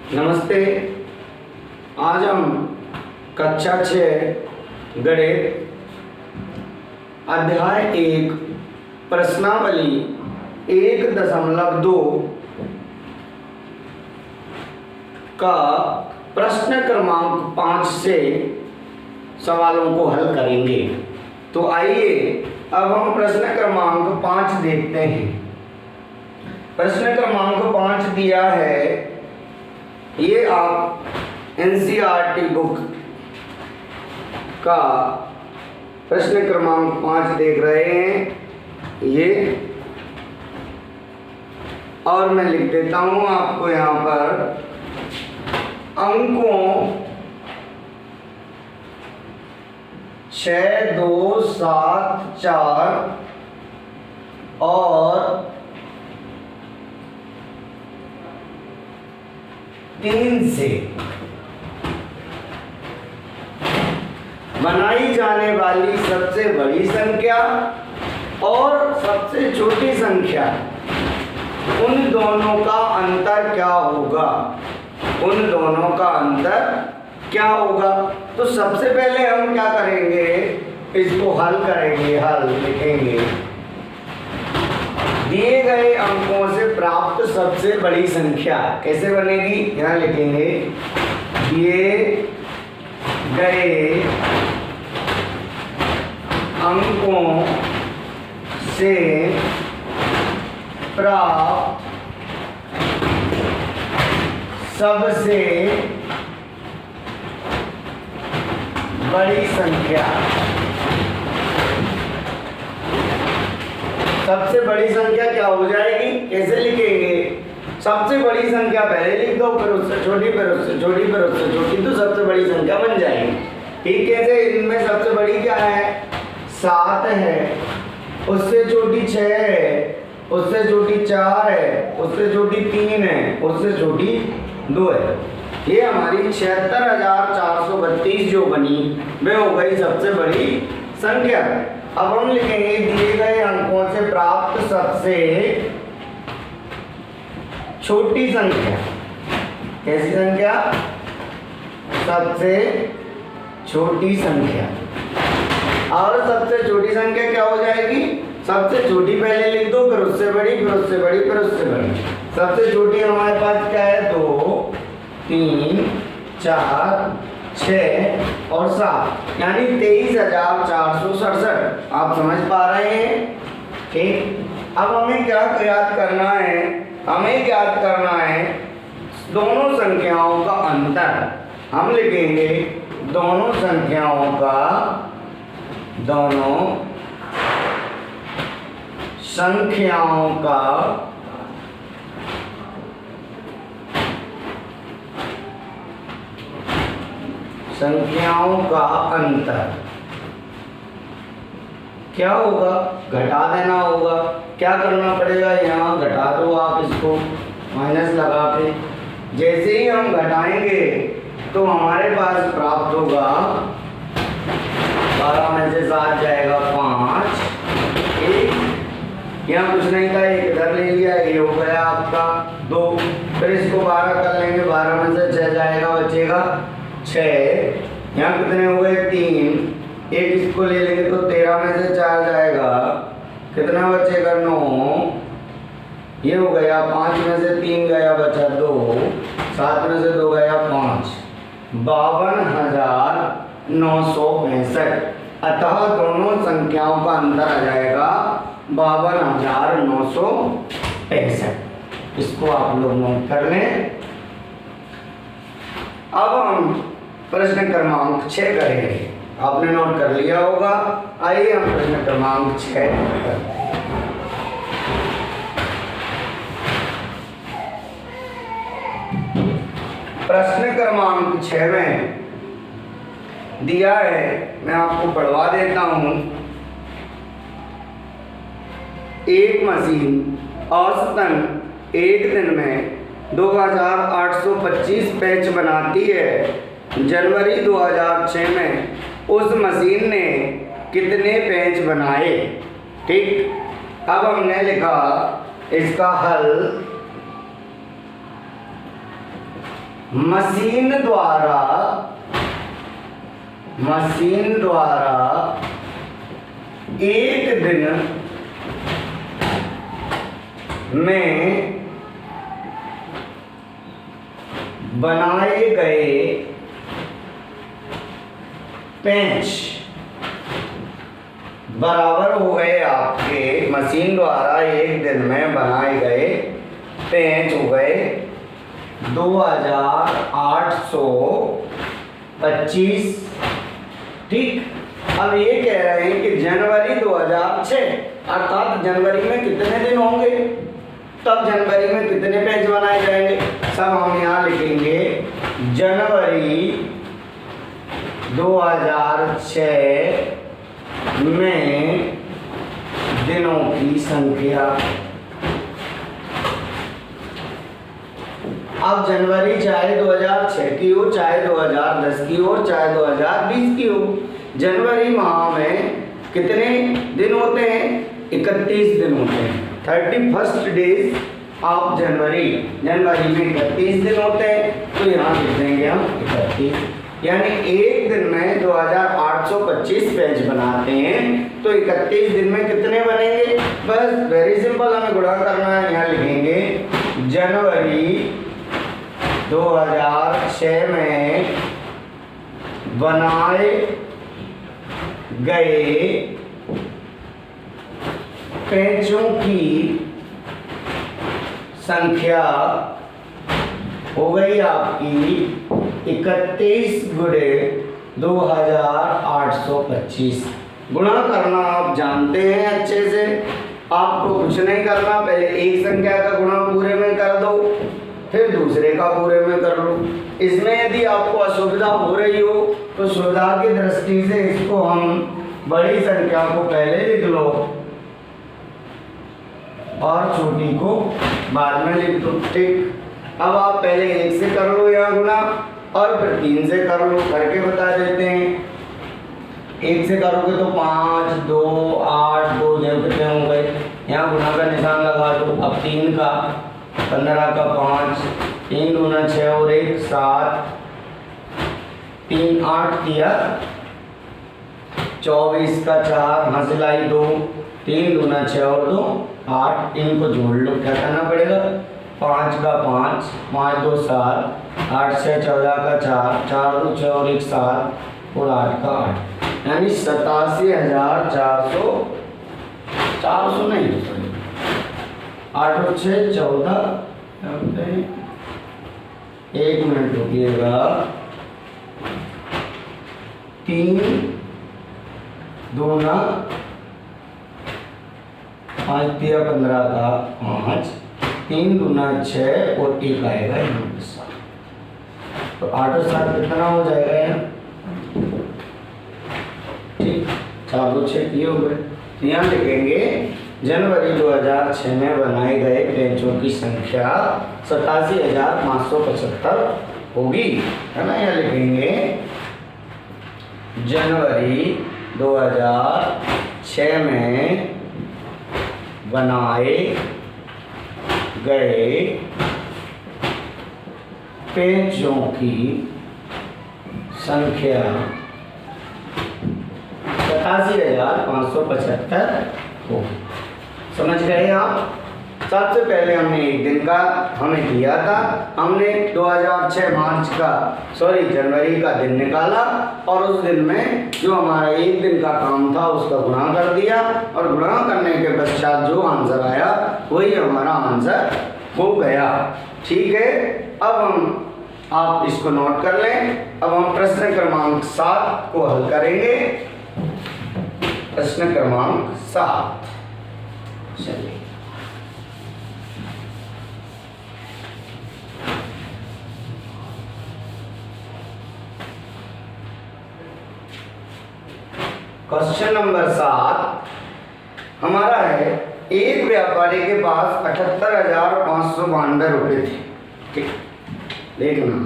नमस्ते। आज हम कक्षा 6 गणित अध्याय 1 प्रश्नावली 1.2 का प्रश्न क्रमांक 5 से सवालों को हल करेंगे। तो आइए अब हम प्रश्न क्रमांक 5 देखते हैं। प्रश्न क्रमांक 5 दिया है, ये आप एनसीईआरटी बुक का प्रश्न क्रमांक 5 देख रहे हैं ये, और मैं लिख देता हूं आपको यहाँ पर अंकों 6, 2, 7, 4 और 3 से बनाई जाने वाली सबसे बड़ी संख्या और सबसे छोटी संख्या, उन दोनों का अंतर क्या होगा, उन दोनों का अंतर क्या होगा। तो सबसे पहले हम क्या करेंगे, इसको हल करेंगे, हल लिखेंगे। दिए गए अंकों से प्राप्त सबसे बड़ी संख्या कैसे बनेगी, यहाँ लिखेंगे दिए गए अंकों से प्राप्त सबसे बड़ी संख्या। सबसे बड़ी संख्या क्या हो जाएगी, कैसे लिखेंगे, सबसे बड़ी संख्या पहले लिख दो, फिर उससे छोटी, फिर उससे छोटी, फिर उससे छोटी, तो सबसे बड़ी संख्या बन जाएगी। ठीक है, इनमें सबसे बड़ी क्या है, 7 है, उससे छोटी 6 है, उससे छोटी 4 है, उससे छोटी 3 है, उससे छोटी 2 है। ये हमारी 76,432 जो बनी वह हो गई सबसे बड़ी संख्या। अब हम लिखेंगे दिए गए अंकों से प्राप्त सबसे छोटी संख्या। कैसी संख्या, सबसे छोटी संख्या। और सबसे छोटी संख्या क्या हो जाएगी, सबसे छोटी पहले लिख दो, फिर उससे बड़ी, फिर उससे बड़ी, फिर उससे बड़ी। सबसे छोटी हमारे पास क्या है, 2, 3, 4, 6 और 7, यानी 23,467। आप समझ पा रहे हैं। ठीक, अब हमें क्या याद करना है, हमें याद करना है दोनों संख्याओं का अंतर। हम लिखेंगे दोनों संख्याओं का संख्याओं का अंतर क्या होगा, घटा देना होगा। क्या करना पड़ेगा, यहाँ घटा दो आप इसको माइनस लगा के। जैसे ही हम घटाएंगे तो हमारे पास प्राप्त होगा 12 में से 7 जाएगा 5, 1, यहाँ कुछ नहीं था, एक इधर ले लिया, ये हो गया आपका 2। फिर इसको 12 कर लेंगे, 12 में से 6 जाएगा, बचेगा 6। यहाँ कितने हो गए, 3, एक इसको ले लेंगे तो 13 में से 4 जाएगा, कितना बचेगा, 9। ये हो गया, 5 में से 3 गया, बचा 2, 7 में से 2 गया 5, 52,965। अतः दोनों संख्याओं का अंतर आ जाएगा 52,965। इसको आप लोग नोट कर लें। अब हम प्रश्न क्रमांक 6 करेंगे। आपने नोट कर लिया होगा। आइए हम प्रश्न क्रमांक 6 करते हैं। प्रश्न क्रमांक 6 में दिया है, मैं आपको पढ़वा देता हूं। एक मशीन औसतन एक दिन में 2,825 पैच बनाती है। जनवरी 2006 में उस मशीन ने कितने पैच बनाए। ठीक, अब हमने लिखा इसका हल मशीन द्वारा एक दिन में बनाए गए पेंच बराबर हो गए आपके, मशीन द्वारा एक दिन में बनाए गए पेंच हो गए 2825। ठीक, अब ये कह रहे हैं कि जनवरी 2006 अर्थात जनवरी में कितने दिन होंगे, तब जनवरी में कितने पेज बनाए जाएंगे, सब हम यहाँ लिखेंगे। जनवरी 2006 में दिनों की संख्या। अब जनवरी चाहे 2006 की हो, चाहे 2010 की हो, चाहे 2020 की हो, जनवरी माह में कितने दिन होते हैं, 31 दिन होते हैं। 31 डेज ऑफ जनवरी, जनवरी में 31 दिन होते हैं, तो यहाँ लिख देंगे हम 31। यानी एक दिन में 2825 पेज बनाते हैं, तो 31 दिन में कितने बनेंगे, बस वेरी सिंपल, हमें गुणा करना है। यहाँ लिखेंगे जनवरी 2006 में बनाए गए पेंचों की संख्या हो गई आपकी 31 गुणे 2825। गुणा करना आप जानते हैं अच्छे से, आपको कुछ नहीं करना, पहले एक संख्या का गुणा पूरे में कर दो, फिर दूसरे का पूरे में कर लो। इसमें यदि आपको असुविधा हो रही हो तो सुविधा की दृष्टि से इसको हम बड़ी संख्या को पहले लिख लो और छोटी को बाद में लिख दो। ठीक, अब आप पहले 1 से कर लो यहाँ गुणा, और फिर 3 से कर लो, करके बता देते हैं। 1 से करोगे तो 5, 2, 8, 2 कितने हो गए, यहाँ गुणा का निशान लगा दो। अब 3 का 15 का 5, 3 दूना 6 और 1 7, 3 8 किया 24 का 4, हंसलाई 2, 3 दूना 6 और 2 8, इनको जोड़ लो। क्या करना पड़ेगा, 5 का 5, 5 2 7, 8 6 14 का 4, 4 2 6 और 1 7 और 8 का 8, यानी 87,400, 400 नहीं, 8 और 6 14, 1 मिनट रुकिएगा, 3 दूना 5 3 15 का 5, 3 दूना 6 और 1 आएगा यहाँ पे 7, तो 8 और 7 कितना हो जाएगा यहाँ, ठीक, 4 और 6 किए हो गए। यहाँ लिखेंगे जनवरी 2006 में बनाए गए पेंचों की संख्या 87,575 होगी, है ना। यहाँ लिखेंगे जनवरी 2006 में बनाए गए पेंचों की संख्या 87,575 होगी। समझ गए आप। सबसे पहले हमने एक दिन का हमें दिया था, हमने 2006 मार्च का जनवरी का दिन निकाला और उस दिन में जो हमारा एक दिन का काम था उसका गुणा कर दिया, और गुणा करने के पश्चात जो आंसर आया वही हमारा आंसर हो गया। ठीक है, अब आप इसको नोट कर लें। अब हम प्रश्न क्रमांक 7 को हल करेंगे। प्रश्न क्रमांक 7, चलिए। क्वेश्चन नंबर 7 हमारा है, एक व्यापारी के पास 78,592 रुपये थे। ठीक, देखना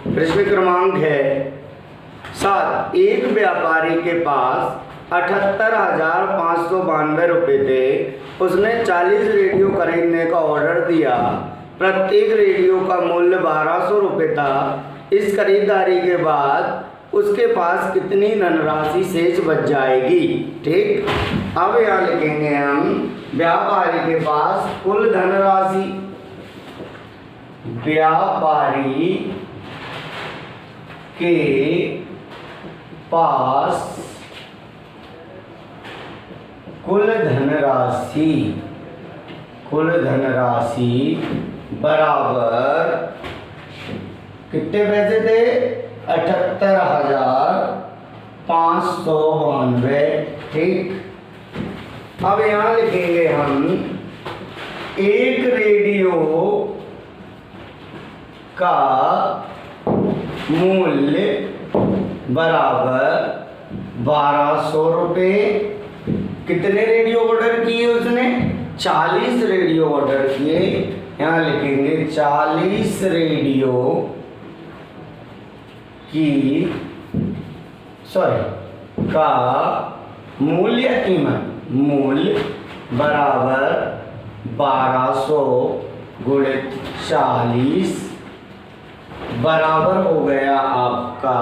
प्रश्न क्रमांक है 7। एक व्यापारी के पास 78,592 रुपये थे। उसने 40 रेडियो खरीदने का ऑर्डर दिया। प्रत्येक रेडियो का मूल्य 12 रुपये था, इस खरीदारी के बाद उसके पास कितनी धनराशि शेष बच जाएगी। ठीक, अब यहाँ लिखेंगे हम व्यापारी के पास कुल धनराशि, व्यापारी के पास कुल धनराशि बराबर कितने पैसे थे, 78,592। ठीक, अब यहाँ लिखेंगे हम एक रेडियो का मूल्य बराबर 1200 रुपये। कितने रेडियो ऑर्डर किए उसने, 40 रेडियो ऑर्डर किए। यहाँ लिखेंगे 40 रेडियो का मूल्य मूल्य बराबर 1200 गुणित 40 बराबर हो गया आपका।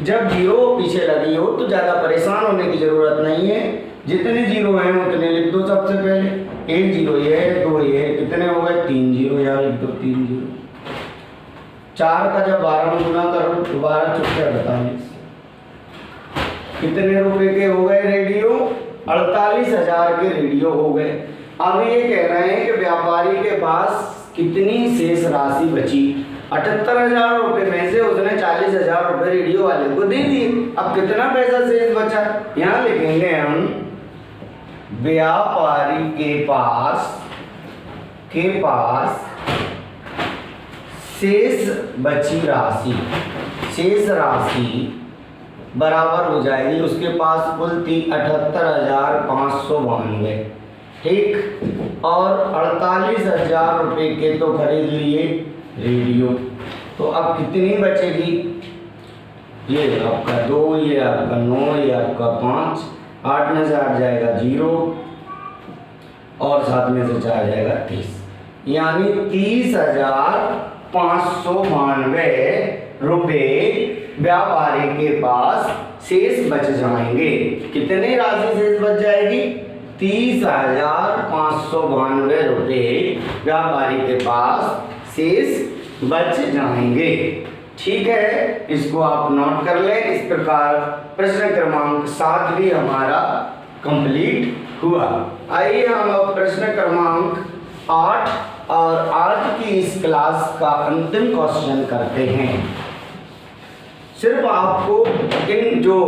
जब जीरो पीछे लगी हो तो ज़्यादा परेशान होने की ज़रूरत नहीं है, जितने जीरो हैं उतने लिख दो। सबसे पहले एक जीरो ये है, दो ये है, कितने हो गए, 3 जीरो, यहाँ लिख दो 3 जीरो। 4 का जब 12 में गुना करो तो 12 चुपके 48। कितने रुपए के हो गए रेडियो, 48,000 के रेडियो हो गए। अब ये कह रहे हैं कि व्यापारी के पास कितनी शेष राशि बची। 78,000 रुपये में से उसने 40,000 रुपये रेडियो वाले को दे दिए। अब कितना पैसा शेष बचा, यहाँ लिखेंगे हम व्यापारी के पास शेष बची राशि, शेष राशि बराबर हो जाएगी उसके पास कुल थी 78,592। ठीक, और 48,000 रुपये के तो खरीद लिए रेडियो। तो अब कितनी बचेगी, ये आपका 2, ये आपका 9, ये आपका 5, 8 में से 8 जाएगा 0 और 7 में से 4 जाएगा 30, यानी 30,592 रुपये व्यापारी के पास शेष बच जाएंगे। कितनी राशि शेष बच जाएगी, 30,592 रुपये व्यापारी के पास शेष बच जाएंगे। ठीक है, इसको आप नोट कर लें। इस प्रकार प्रश्न क्रमांक 7 भी हमारा कंप्लीट हुआ। आइए हम अब प्रश्न क्रमांक 8 और आज की इस क्लास का अंतिम क्वेश्चन करते हैं। सिर्फ आपको इन जो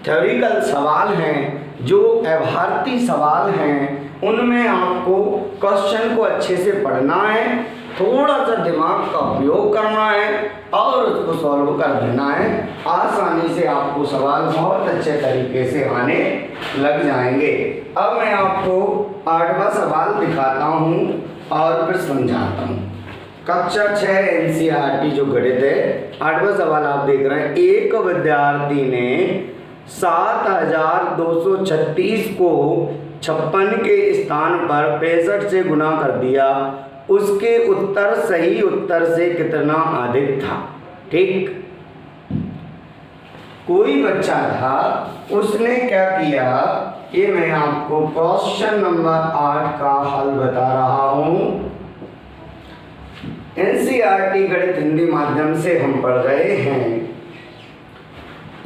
थ्योरिकल सवाल हैं, जो अभारती सवाल हैं, उनमें आपको क्वेश्चन को अच्छे से पढ़ना है, थोड़ा सा दिमाग का उपयोग करना है और उसको सॉल्व कर देना है। आसानी से आपको सवाल बहुत अच्छे तरीके से आने लग जाएंगे। अब मैं आपको 8वां सवाल दिखाता हूँ और फिर समझाता हूँ। कक्षा 6 NCERT जो गणित है, 8वां सवाल आप देख रहे हैं। एक विद्यार्थी ने 7,236 को 56 के स्थान पर 65 से गुना कर दिया। उसके उत्तर सही उत्तर से कितना अधिक था। ठीक, कोई बच्चा था, उसने क्या किया, ये मैं आपको क्वेश्चन नंबर 8 का हल बता रहा हूँ। NCERT गणित हिंदी माध्यम से हम पढ़ रहे हैं।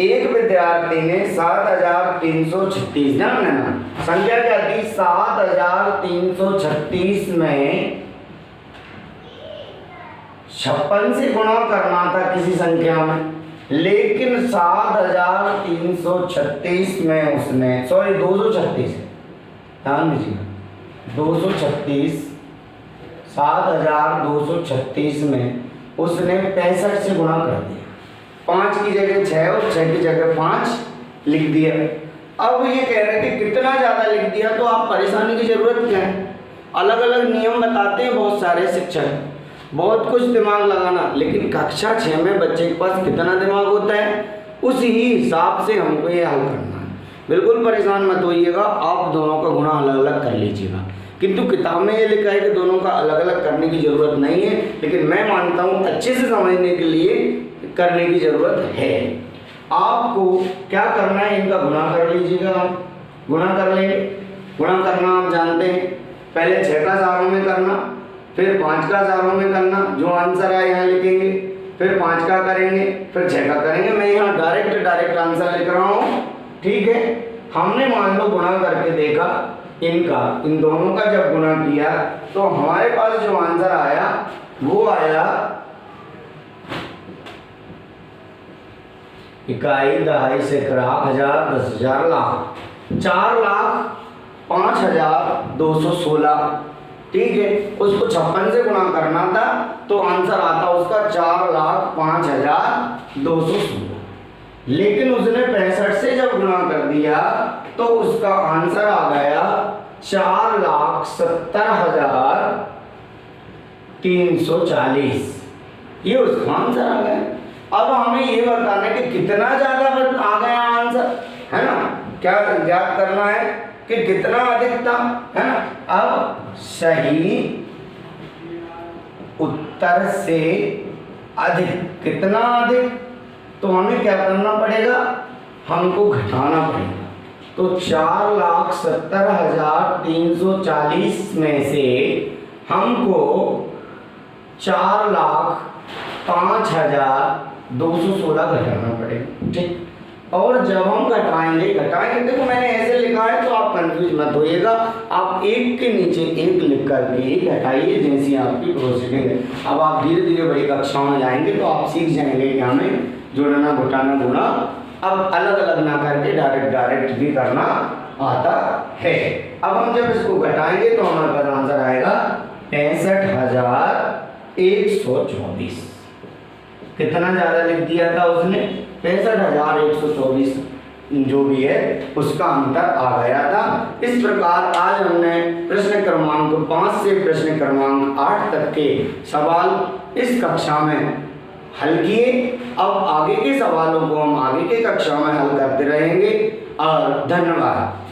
एक विद्यार्थी ने 7,336, ध्यान देना संख्या क्या थी, 7,336 में 56 से गुणा करना था किसी संख्या में, लेकिन 7,336 में उसने 236, ध्यान दीजिएगा 236, 7,236 में उसने 65 से गुणा कर दिया। 5 की जगह 6 और 6 की जगह 5 लिख दिया। अब ये कह रहे हैं कि कितना ज़्यादा लिख दिया, तो आप परेशानी की ज़रूरत क्या है। अलग अलग नियम बताते हैं बहुत सारे शिक्षक, बहुत कुछ दिमाग लगाना, लेकिन कक्षा 6 में बच्चे के पास कितना दिमाग होता है, उसी हिसाब से हमको ये हल करना है। बिल्कुल परेशान मत होइएगा, आप दोनों का गुणा अलग अलग कर लीजिएगा। किंतु किताब में ये लिखा है कि दोनों का अलग अलग करने की जरूरत नहीं है, लेकिन मैं मानता हूँ अच्छे से समझने के लिए करने की जरूरत है। आपको क्या करना है, इनका गुणा कर लीजिएगा, आप गुणा कर लेंगे। गुणा करना आप जानते हैं, पहले 6 का 4 में करना, फिर 5 का 4 में करना, जो आंसर आए यहाँ लिखेंगे, फिर 5 का करेंगे, फिर 6 का करेंगे। मैं यहाँ डायरेक्ट आंसर लिख रहा हूँ, ठीक है। हमने मान लो गुणा करके देखा इनका, इन दोनों का जब गुणा किया तो हमारे पास जो आंसर आया वो आया इकाई, दहाई, सैकड़ा, हजार, 10,000, लाख, 4,05,216, ठीक है। उसको 56 से गुणा करना था तो आंसर आता उसका 4,05,216, लेकिन उसने 65 से जब गुणा कर दिया तो उसका आंसर आ गया 4,70,340, ये उसका आंसर आ गया। अब हमें ये बताना है कि कितना ज्यादा आ गया आंसर, है ना, क्या ज्ञात करना है कि कितना अधिक था, है ना। अब सही उत्तर से अधिक, कितना अधिक, तो हमें क्या करना पड़ेगा, हमको घटाना पड़ेगा। तो 4,70,340 में से हमको 4,05,216 घटाना पड़ेगा, ठीक। और जब हम घटाएंगे, देखो मैंने ऐसे लिखा है तो आप कंफ्यूज मत होइएगा, आप एक के नीचे एक लिख करके ही घटाइए, जैसी आपकी प्रोसीडिंग है। अब आप धीरे धीरे बड़ी कक्षाओं में जाएंगे तो आप सीख जाएंगे कि हमें जोड़ना, घटाना, गुणा अब अलग अलग ना करके डायरेक्ट भी करना आता है। अब हम जब इसको घटाएंगे तो हमारे पास आंसर आएगा 65,124। कितना ज्यादा लिख दिया था उसने, 65,124 जो भी है उसका अंतर आ गया था। इस प्रकार आज हमने प्रश्न क्रमांक 5 से प्रश्न क्रमांक 8 तक के सवाल इस कक्षा में हल किए। अब आगे के सवालों को हम आगे के कक्षा में हल करते रहेंगे और धन्यवाद।